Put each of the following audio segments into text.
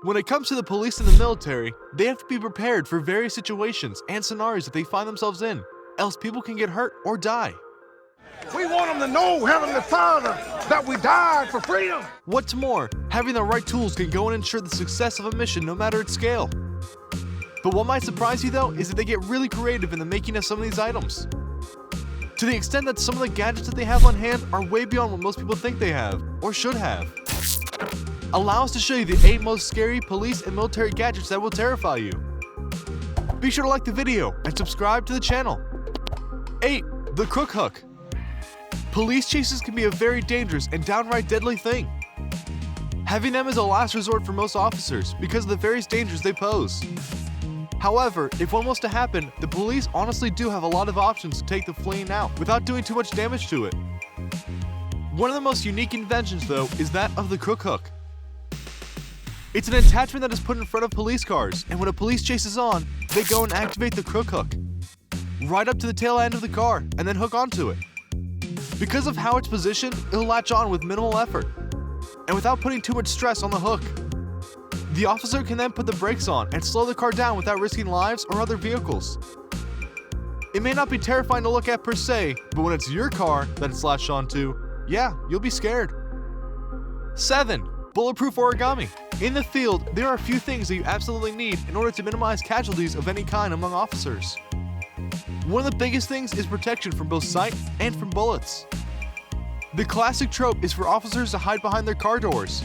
When it comes to the police and the military, they have to be prepared for various situations and scenarios that they find themselves in, else people can get hurt or die. We want them to know, Heavenly Father, that we died for freedom. What's more, having the right tools can go and ensure the success of a mission no matter its scale. But what might surprise you though is that they get really creative in the making of some of these items. To the extent that some of the gadgets that they have on hand are way beyond what most people think they have, or should have. Allow us to show you the 8 most scary police and military gadgets that will terrify you. Be sure to like the video and subscribe to the channel. 8. The Crook Hook. Police chases can be a very dangerous and downright deadly thing. Having them is a last resort for most officers because of the various dangers they pose. However, if one was to happen, the police honestly do have a lot of options to take the fleeing out without doing too much damage to it. One of the most unique inventions though is that of the Crook Hook. It's an attachment that is put in front of police cars, and when a police chase is on, they go and activate the Crook Hook. Right up to the tail end of the car, and then hook onto it. Because of how it's positioned, it'll latch on with minimal effort, and without putting too much stress on the hook. The officer can then put the brakes on and slow the car down without risking lives or other vehicles. It may not be terrifying to look at per se, but when it's your car that it's latched onto, yeah, you'll be scared. 7. Bulletproof Origami. In the field, there are a few things that you absolutely need in order to minimize casualties of any kind among officers. One of the biggest things is protection from both sight and from bullets. The classic trope is for officers to hide behind their car doors,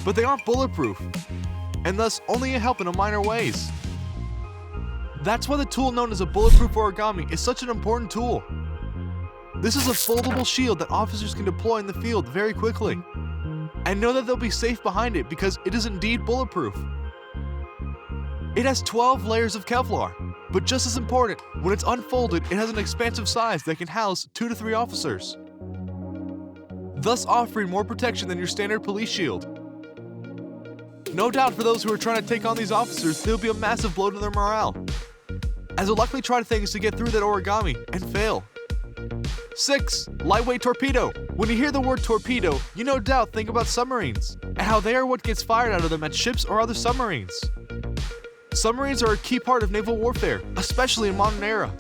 but they aren't bulletproof, and thus only a help in minor ways. That's why the tool known as a bulletproof origami is such an important tool. This is a foldable shield that officers can deploy in the field very quickly, and know that they'll be safe behind it because it is indeed bulletproof. It has 12 layers of Kevlar, but just as important, when it's unfolded, it has an expansive size that can house 2 to 3 officers, thus offering more protection than your standard police shield. No doubt for those who are trying to take on these officers, there'll be a massive blow to their morale, as they'll likely try things to get through that origami and fail. 6. Lightweight Torpedo. When you hear the word torpedo, you no doubt think about submarines, and how they are what gets fired out of them at ships or other submarines. Submarines are a key part of naval warfare, especially in modern era.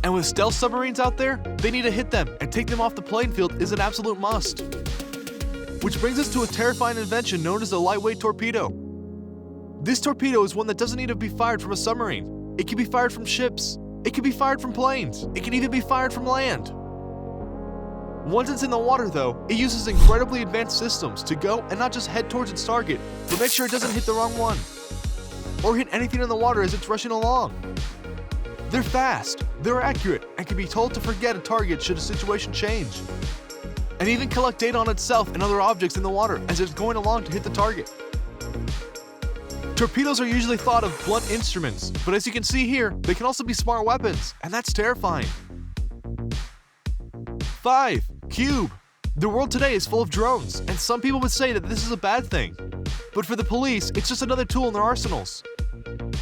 And with stealth submarines out there, they need to hit them, and take them off the playing field is an absolute must. Which brings us to a terrifying invention known as the lightweight torpedo. This torpedo is one that doesn't need to be fired from a submarine. It can be fired from ships. It can be fired from planes. It can even be fired from land. Once it's in the water though, it uses incredibly advanced systems to go and not just head towards its target, but make sure it doesn't hit the wrong one, or hit anything in the water as it's rushing along. They're fast, they're accurate, and can be told to forget a target should a situation change, and even collect data on itself and other objects in the water as it's going along to hit the target. Torpedoes are usually thought of blunt instruments, but as you can see here, they can also be smart weapons, and that's terrifying. 5. Cube. The world today is full of drones, and some people would say that this is a bad thing. But for the police, it's just another tool in their arsenals.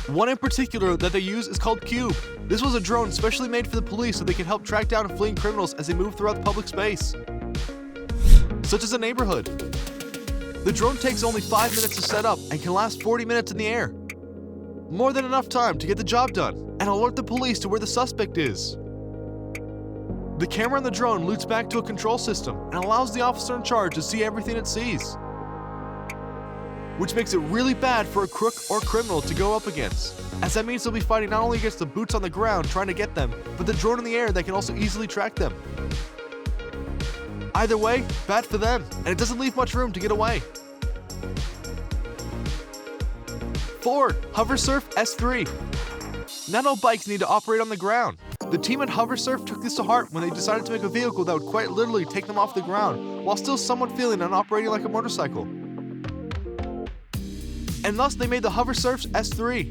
One in particular that they use is called Cube. This was a drone specially made for the police so they can help track down fleeing criminals as they move throughout the public space, such as a neighborhood. The drone takes only 5 minutes to set up and can last 40 minutes in the air. More than enough time to get the job done and alert the police to where the suspect is. The camera on the drone loops back to a control system and allows the officer in charge to see everything it sees, which makes it really bad for a crook or criminal to go up against, as that means they'll be fighting not only against the boots on the ground trying to get them, but the drone in the air that can also easily track them. Either way, bad for them, and it doesn't leave much room to get away. 4. Hoversurf S3. Not all bikes need to operate on the ground. The team at Hoversurf took this to heart when they decided to make a vehicle that would quite literally take them off the ground, while still somewhat feeling and operating like a motorcycle. And thus they made the Hoversurf S3.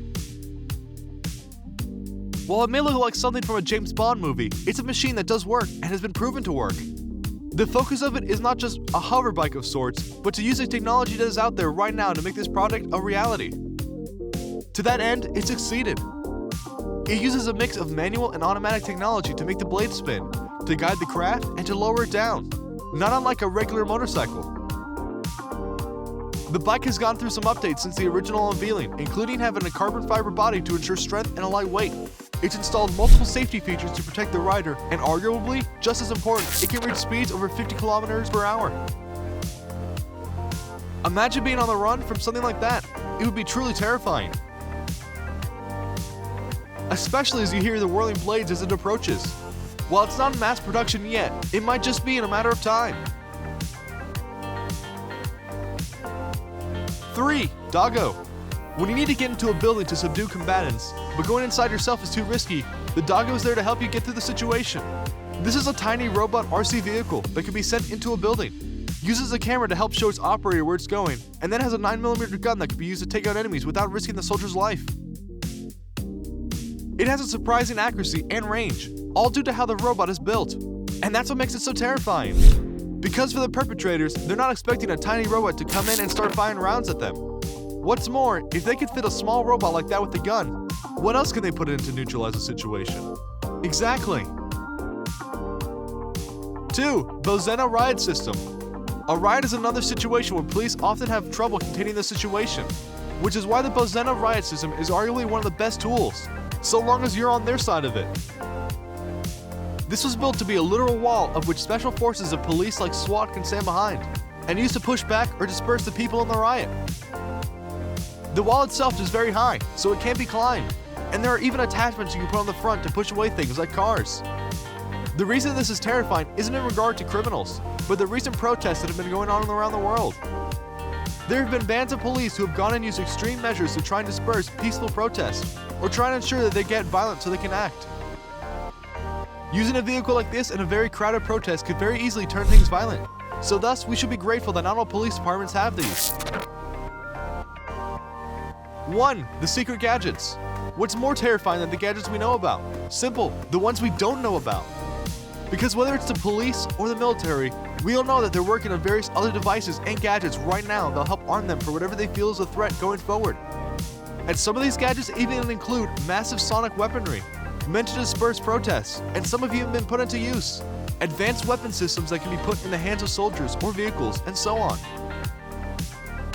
While it may look like something from a James Bond movie, it's a machine that does work and has been proven to work. The focus of it is not just a hover bike of sorts, but to use the technology that is out there right now to make this product a reality. To that end, it succeeded. It uses a mix of manual and automatic technology to make the blade spin, to guide the craft, and to lower it down, not unlike a regular motorcycle. The bike has gone through some updates since the original unveiling, including having a carbon fiber body to ensure strength and a light weight. It's installed multiple safety features to protect the rider, and arguably, just as important, it can reach speeds over 50 kilometers per hour. Imagine being on the run from something like that. It would be truly terrifying. Especially as you hear the whirling blades as it approaches. While it's not in mass production yet, it might just be in a matter of time. 3. Doggo. When you need to get into a building to subdue combatants, but going inside yourself is too risky, the Doggo is there to help you get through the situation. This is a tiny robot RC vehicle that can be sent into a building. Uses a camera to help show its operator where it's going, and then has a 9mm gun that can be used to take out enemies without risking the soldier's life. It has a surprising accuracy and range, all due to how the robot is built. And that's what makes it so terrifying. Because for the perpetrators, they're not expecting a tiny robot to come in and start firing rounds at them. What's more, if they could fit a small robot like that with a gun, what else can they put in to neutralize the situation? Exactly. 2. Bozena Riot System. A riot is another situation where police often have trouble containing the situation, which is why the Bozena Riot System is arguably one of the best tools, so long as you're on their side of it. This was built to be a literal wall of which special forces of police like SWAT can stand behind, and used to push back or disperse the people in the riot. The wall itself is very high, so it can't be climbed, and there are even attachments you can put on the front to push away things like cars. The reason this is terrifying isn't in regard to criminals, but the recent protests that have been going on around the world. There have been bands of police who have gone and used extreme measures to try and disperse peaceful protests, or try to ensure that they get violent so they can act. Using a vehicle like this in a very crowded protest could very easily turn things violent, so thus we should be grateful that not all police departments have these. 1. The secret gadgets. What's more terrifying than the gadgets we know about? Simple, the ones we don't know about. Because whether it's the police or the military, we all know that they're working on various other devices and gadgets right now that'll help arm them for whatever they feel is a threat going forward. And some of these gadgets even include massive sonic weaponry, meant to disperse protests, and some have even been put into use. Advanced weapon systems that can be put in the hands of soldiers or vehicles, and so on.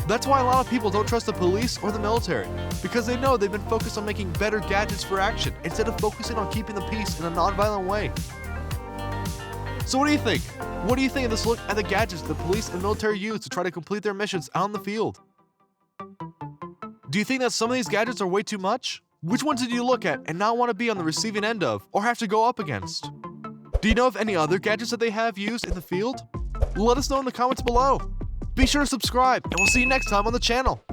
That's why a lot of people don't trust the police or the military, because they know they've been focused on making better gadgets for action, instead of focusing on keeping the peace in a non-violent way. So what do you think? What do you think of this look at the gadgets the police and military use to try to complete their missions out in the field? Do you think that some of these gadgets are way too much? Which ones did you look at and not want to be on the receiving end of, or have to go up against? Do you know of any other gadgets that they have used in the field? Let us know in the comments below. Be sure to subscribe, and we'll see you next time on the channel.